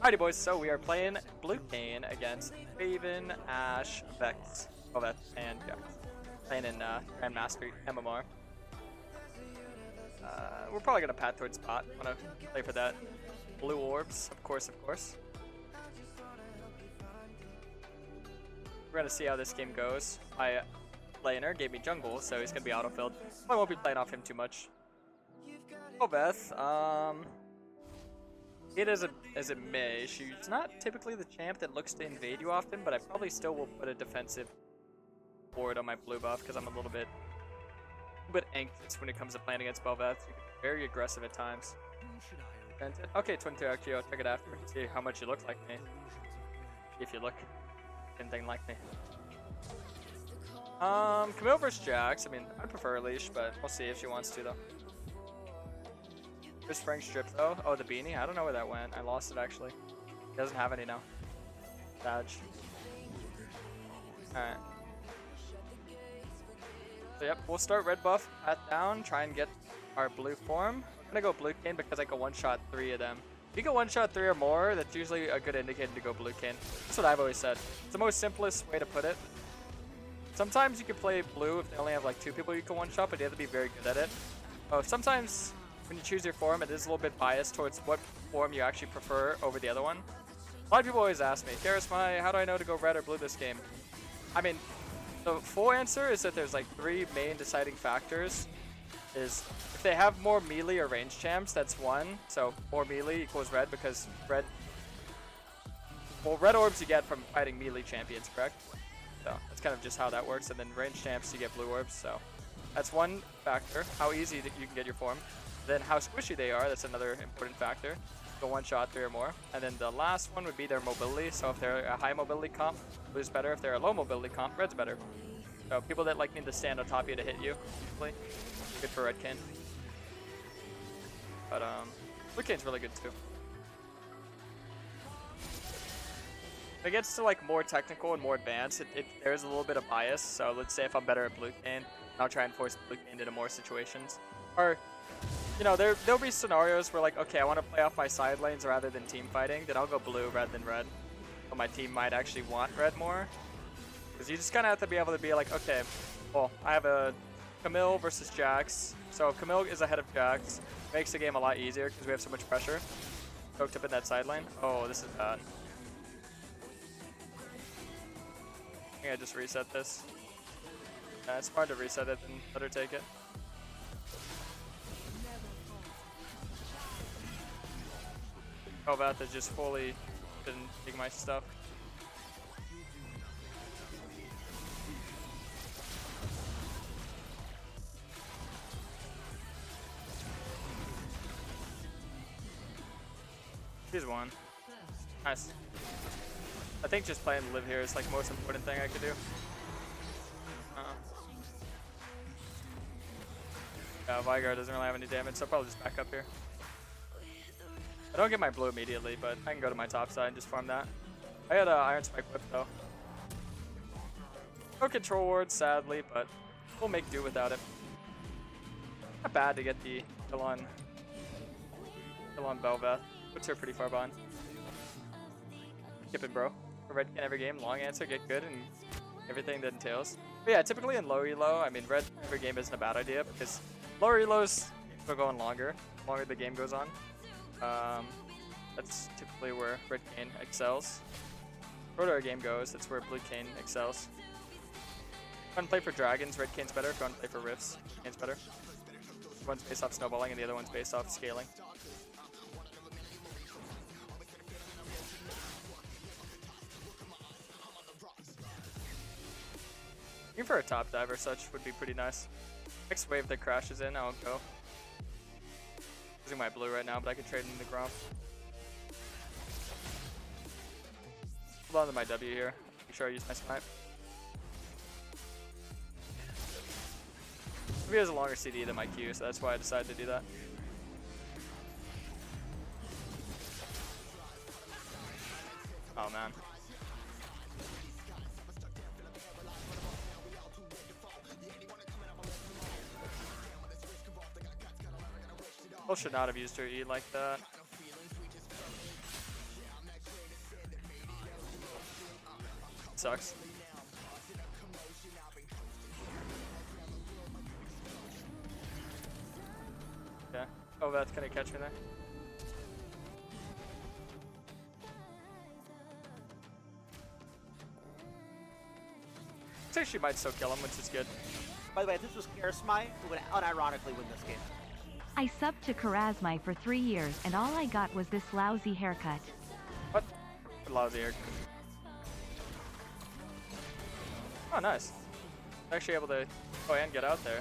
Alrighty boys, so we are playing Blue Kayn against Raven, Ashe, Vex, Velvet, and Jax. Playing in Grandmaster MMR. We're probably gonna path towards bot. Wanna play for that blue orbs, of course, of course. We're gonna see how this game goes. My laner gave me jungle, so he's gonna be auto-filled. I won't be playing off him too much. Velvet, it as it may, she's not typically the champ that looks to invade you often, but I probably still will put a defensive ward on my blue buff because I'm a little bit anxious when it comes to playing against Velvet. You can be very aggressive at times. Okay, Twin Terracchio, check it after. See how much you look like me. If you look anything like me. Camille versus Jax. I mean, I prefer a leash, but we'll see if she wants to though. There's Frank's strip though. Oh, the beanie? I don't know where that went. I lost it actually. He doesn't have any now. Badge. Alright. So yep, we'll start red buff, path down, try and get our blue form. I'm gonna go blue Kayn because I can one-shot 3 of them. If you can one-shot 3 or more, that's usually a good indicator to go blue Kayn. That's what I've always said. It's the most simplest way to put it. Sometimes you can play blue if they only have like 2 people you can one-shot, but you have to be very good at it. Oh, sometimes when you choose your form, it is a little bit biased towards what form you actually prefer over the other one. A lot of people always ask me, Karasmai, how do I know to go red or blue this game? I mean, the full answer is that there's like 3 main deciding factors. Is if they have more melee or range champs, that's 1. So more melee equals red because red orbs you get from fighting melee champions, correct? So that's kind of just how that works. And then range champs you get blue orbs. So that's one factor, how easy that you can get your form. Then how squishy they are, that's another important factor. Go one shot 3 or more. And then the last one would be their mobility. So if they're a high mobility comp, blue's better. If they're a low mobility comp, red's better. So people that like need to stand on top of you to hit you, usually, good for red Kayn. But blue Kayn's really good too. If it gets to like more technical and more advanced, there's a little bit of bias. So let's say if I'm better at blue Kayn, I'll try and force blue Kayn into more situations. Or you know, there'll be scenarios where like, okay, I want to play off my side lanes rather than team fighting, then I'll go blue rather than red. But my team might actually want red more. Because you just kind of have to be able to be like, okay, well, I have a Camille versus Jax. So if Camille is ahead of Jax, makes the game a lot easier because we have so much pressure. Choked up in that side lane. Oh, this is bad. I think I just reset this. Yeah, it's hard to reset it and let her take it. Velvet just fully didn't take my stuff. He's one. Nice. I think just playing live here is like the most important thing I could do. Yeah, Vigar doesn't really have any damage, so I'll probably just back up here. I don't get my blue immediately, but I can go to my top side and just farm that. I had an Iron Spike Whip though. No control ward, sadly, but we'll make do without it. Not bad to get the kill on Velvet. Puts her pretty far behind. Skipping, bro. For red Kayn every game, long answer, get good, and everything that entails. But yeah, typically in low elo, I mean, red every game isn't a bad idea because lower elos are going longer the game goes on. That's typically where red Kayn excels. Shorter a game goes, that's where blue Kayn excels. If you want to play for dragons, red Kayn's better. If you want to play for rifts, Kayn's better. One's based off snowballing and the other one's based off scaling. Even for a top dive or such would be pretty nice. Next wave that crashes in, I'll go. Using my blue right now, but I could trade into Gromp. Hold on to my W here. Make sure I use my snipe. Maybe has a longer CD than my Q, so that's why I decided to do that. Oh man. Should not have used her E like that. sucks. Yeah. Oh, that's gonna catch me there. Looks like she might still kill him, which is good. By the way, this was Karasmai who would unironically win this game. I subbed to Karasmai for 3 years and all I got was this lousy haircut. What? Lousy haircut. Oh, nice. Actually able to go and get out there.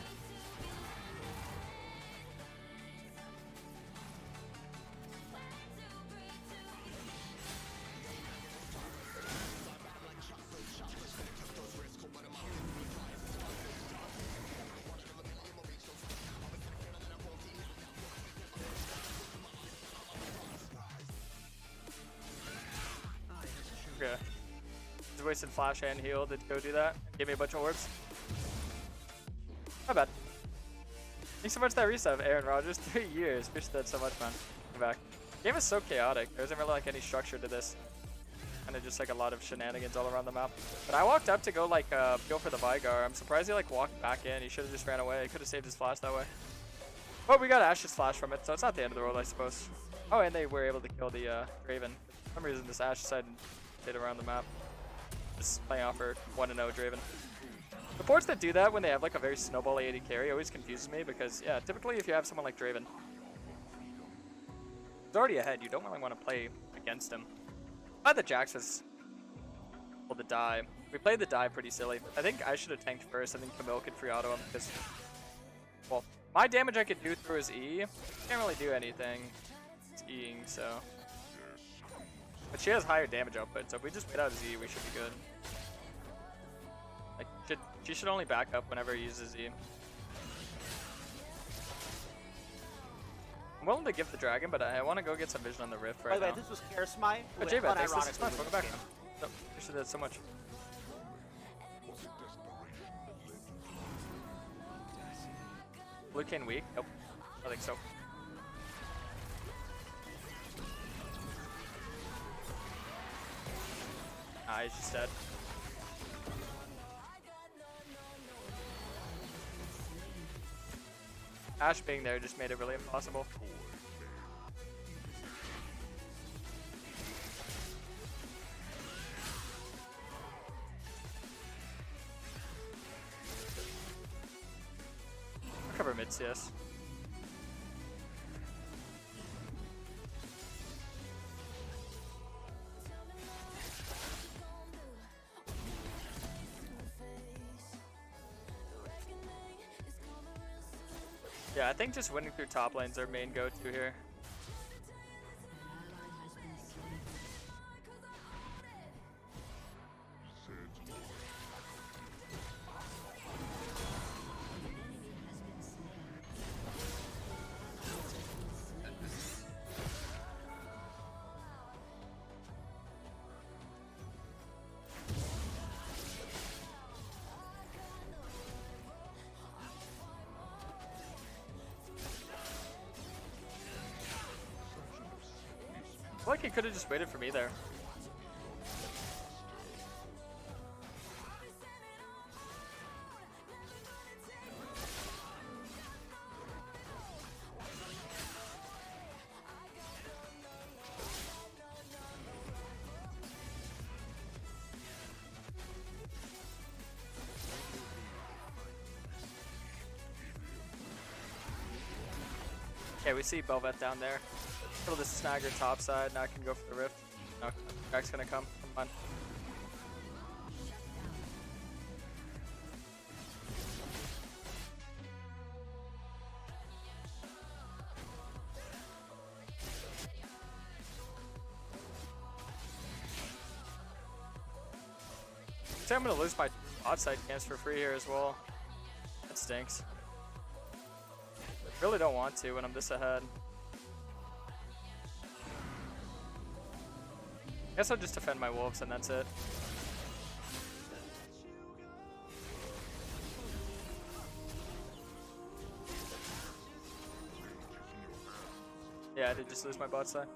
Okay. Just wasted flash and heal to go do that. Give me a bunch of orbs. Not bad. Thanks so much for that reset, Aaron Rodgers. 3 years. Appreciate that so much, man. Come back. Game is so chaotic. There isn't really like any structure to this. Kind of just like a lot of shenanigans all around the map. But I walked up to go like go for the Vigar. I'm surprised he like walked back in. He should have just ran away. He could have saved his flash that way. But we got Ash's flash from it, so it's not the end of the world, I suppose. Oh, and they were able to kill the Draven. For some reason, this Ash decided to hit around the map. Just playing off her 1-0 Draven. Supports that do that when they have like a very snowball AD carry always confuses me because, yeah, typically if you have someone like Draven, he's already ahead. You don't really want to play against him. Glad that Jax was able to die. We played the dive pretty silly. I think I should have tanked first. I think Camille could free auto him because, well, my damage I could do through his E. Can't really do anything. It's Eing, so. But she has higher damage output, so if we just wait out his E, we should be good. Like, she should only back up whenever he uses E. I'm willing to give the dragon, but I want to go get some vision on the Rift right now. By the way, this was Karasmai who would J-Bet, thanks for 6 unironically months. win Welcome back. this game. So, appreciate that so much. Blue Kayn weak? Nope. I think so. Nah, he's just dead. Ash being there just made it really impossible. I'll cover mid CS. Yeah, I think just winning through top lane's our main go-to here. I feel like he could have just waited for me there. Okay, we see Bel'Veth down there. Kill this snagger top side, now I can go for the Rift. No, Jack's gonna come. Come on. So I'm gonna lose my bot side camps for free here as well. That stinks. Really don't want to when I'm this ahead. Guess I'll just defend my wolves and that's it. Yeah, I did just lose my bot side.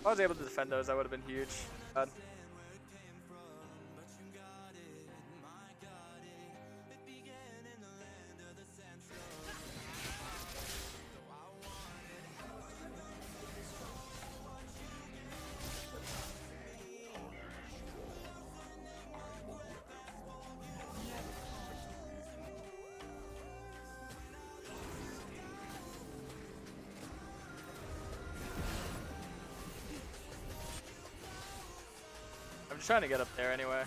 If I was able to defend those, that would have been huge. God. Just trying to get up there anyway.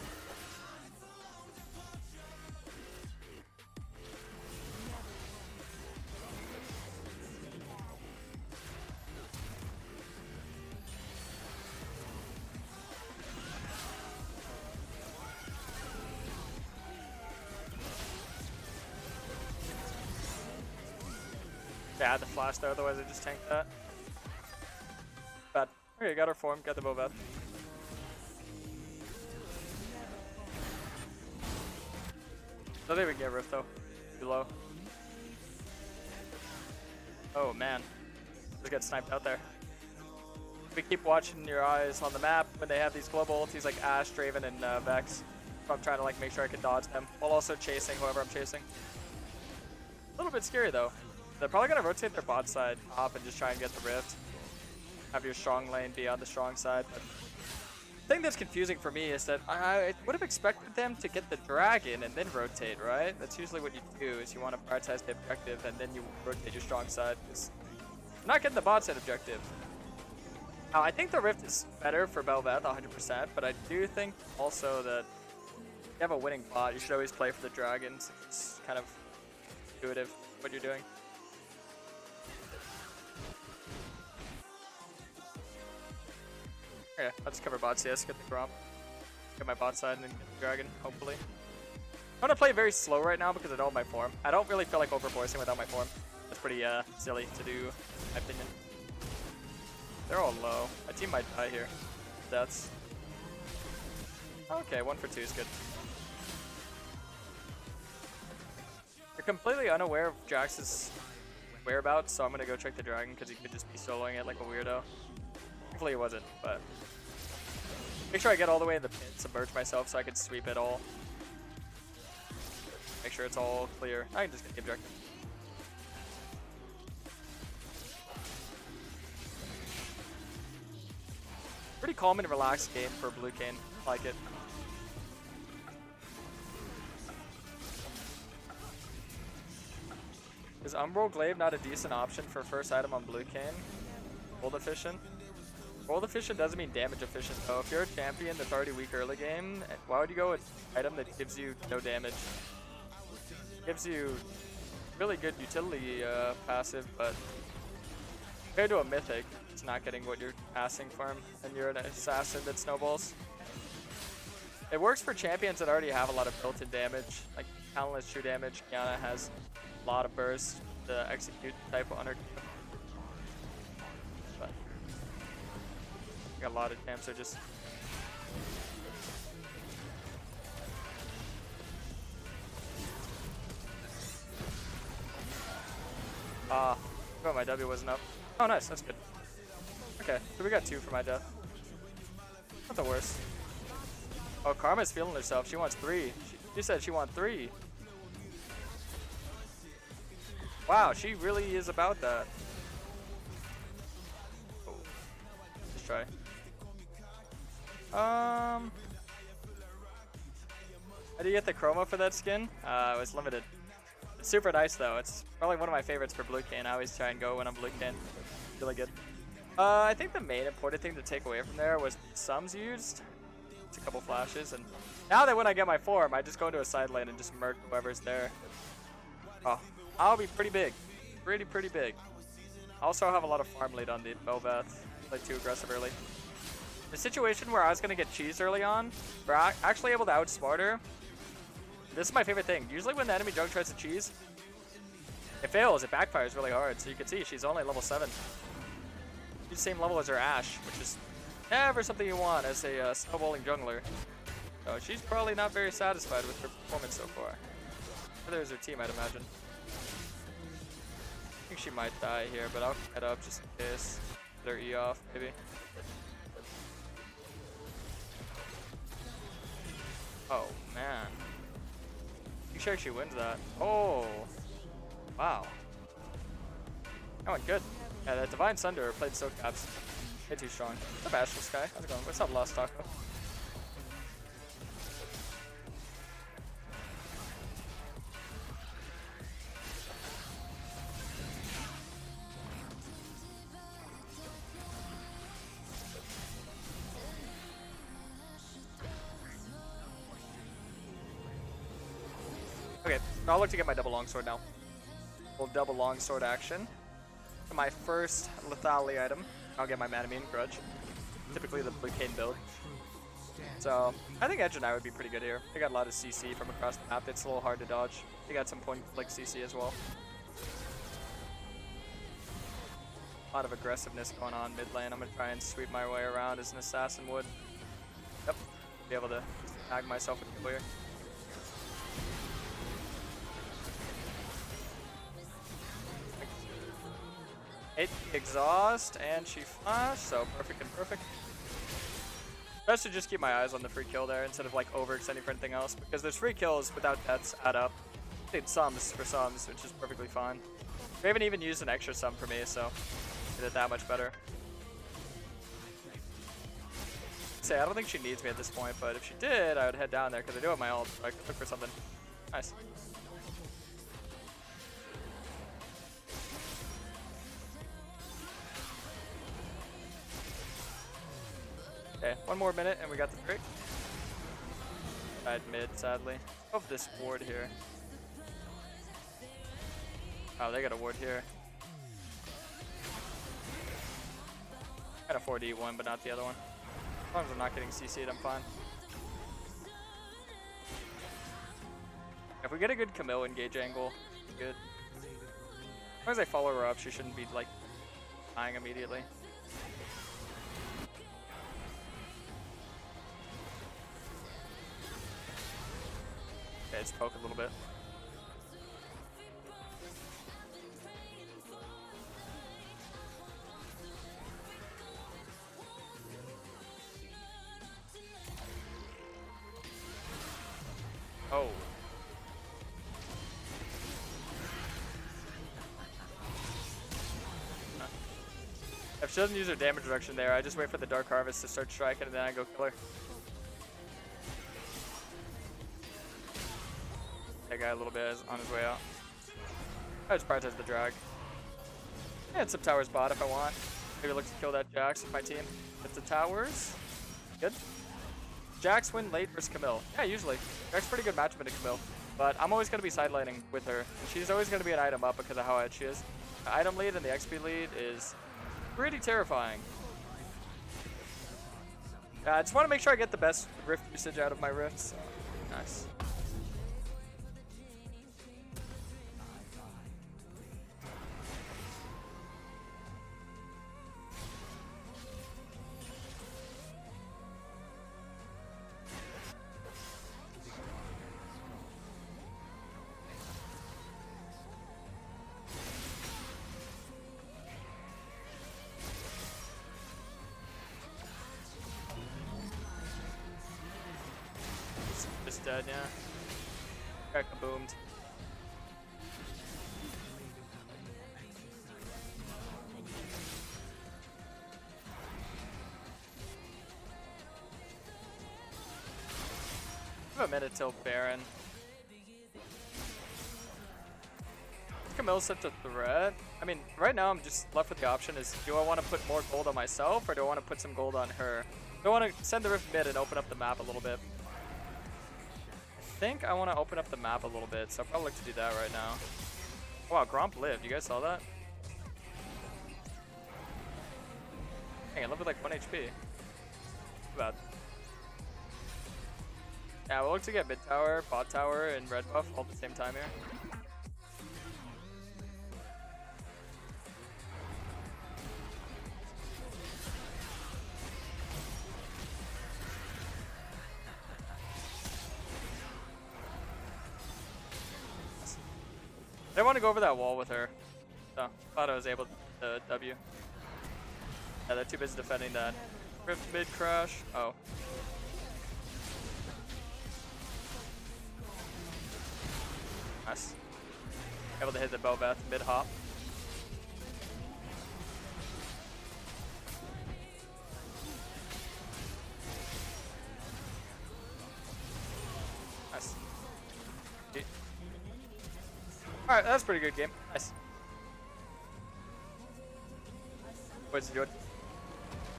Yeah, I had the flash there, otherwise I just tanked that. Bad. Okay, got our form, got the Boveth. I don't think we can get Rift though. Too low. Oh man. Just get sniped out there. We keep watching your eyes on the map when they have these global ultis like Ashe, Draven, and Vex. So I'm trying to like make sure I can dodge them while also chasing whoever I'm chasing. A little bit scary though. They're probably gonna rotate their bot side up and just try and get the Rift. Have your strong lane be on the strong side. But the thing that's confusing for me is that I would have expected them to get the dragon and then rotate, right? That's usually what you do, is you want to prioritize the objective and then you rotate your strong side. You're not getting the bot side objective. Now, I think the Rift is better for Bel'Veth 100%, but I do think also that if you have a winning bot, you should always play for the dragons. It's kind of intuitive what you're doing. Yeah, I'll just cover bot CS, get the Gromp, get my bot side, and then get the dragon, hopefully. I'm gonna play very slow right now because I don't have my form. I don't really feel like overvoicing without my form. That's pretty silly to do, in my opinion. They're all low. My team might die here. Deaths. Okay, 1 for 2 is good. You're completely unaware of Jax's whereabouts, so I'm gonna go check the dragon because he could just be soloing it like a weirdo. Hopefully it wasn't, but make sure I get all the way in the pit, submerge myself so I can sweep it all. Make sure it's all clear. I can just get the objective. Pretty calm and relaxed game for blue Kayn. I like it. Is Umbral Glaive not a decent option for first item on blue Kayn? Gold efficient? Gold efficient doesn't mean damage efficient though. If you're a champion that's already weak early game, why would you go with an item that gives you no damage? Gives you really good utility passive, but compared to a mythic, it's not getting what you're asking for him, and you're an assassin that snowballs. It works for champions that already have a lot of built-in damage, like Countless True Damage. Kiana has a lot of burst to execute type on her. But got a lot of damage, so just oh, my W wasn't up. Oh, nice, that's good. Okay, so we got 2 for my death. Not the worst. Oh, Karma's feeling herself. She wants 3. She said she wants 3. Wow, she really is about that. Oh, let's try. How do you get the chroma for that skin? It was limited. It's super nice though. It's probably one of my favorites for blue Kayn. I always try and go when I'm blue Kayn. Really good. I think the main important thing to take away from there was the sums used. It's a couple flashes, and now that when I get my form, I just go into a side lane and just murk whoever's there. Oh, I'll be pretty big. Pretty big. I also have a lot of farm lead on the Bel'Veth. Play too aggressive early. The situation where I was going to get cheesed early on, we're actually able to outsmart her. This is my favorite thing. Usually when the enemy junk tries to cheese, it fails. It backfires really hard. So you can see she's only level 7. She's the same level as her Ashe, which is never something you want as a snowballing jungler. So she's probably not very satisfied with her performance so far. Neither is her team, I'd imagine. I think she might die here, but I'll head up just in case. Get her E off, maybe. Oh, man. You sure she wins that? Oh, wow. That went good. Yeah, that Divine Sunder played so caps. Way too strong. What's up, Astral Sky? How's it going? What's up, Lost Taco? Okay, I'll look to get my double longsword now. We'll double longsword action. My first lethality item. I'll get my Manamine Grudge. Typically the blue Kayn build. So I think Edge and I would be pretty good here. They got a lot of CC from across the map. It's a little hard to dodge. They got some point like CC as well. A lot of aggressiveness going on mid lane. I'm gonna try and sweep my way around as an assassin would. Yep. Be able to tag myself with kill here. Hit the exhaust and she flashed, so perfect and perfect. Best to just keep my eyes on the free kill there instead of like overextending for anything else, because those free kills without deaths add up. Did sums for sums, which is perfectly fine. We haven't even used an extra sum for me, so did it that much better. Say, I don't think she needs me at this point, but if she did, I would head down there because I do have my ult, so I could look for something. Nice. Okay, one more minute and we got the break. Died mid, sadly. Of this ward here. Oh, they got a ward here. Got a 4D one, but not the other one. As long as I'm not getting CC'd, I'm fine. If we get a good Camille engage angle, it's good. As long as I follow her up, she shouldn't be like dying immediately. Okay, just poke a little bit. Oh. If she doesn't use her damage reduction there, I just wait for the Dark Harvest to start striking and then I go kill her. That guy a little bit on his way out. I just prioritize the drag. And some towers bot if I want. Maybe look to kill that Jax with my team. Hit the towers. Good. Jax win late versus Camille. Yeah, usually. Jax pretty good matchup into Camille. But I'm always going to be sidelining with her. And she's always going to be an item up because of how edge she is. The item lead and the XP lead is pretty terrifying. I just want to make sure I get the best rift usage out of my rifts. Nice. Just dead, yeah. Got kaboomed. I have a minute till Baron. Camille's such a threat. I mean, right now I'm just left with the option is, do I want to put more gold on myself or do I want to put some gold on her? Do I want to send the rift mid and open up the map a little bit? I think I want to open up the map a little bit, so I'll probably look to do that right now. Oh, wow, Gromp lived. You guys saw that? Dang, I lived with like 1 HP. Too bad. Yeah, we'll look to get mid tower, bot tower, and red buff all at the same time here. I want to go over that wall with her, so thought I was able to W. Yeah, they're too busy defending that. Rift mid crash. Oh. Nice. Able to hit the Bel'Veth mid hop. Nice. Alright, that's a pretty good game. Nice. What's it doing?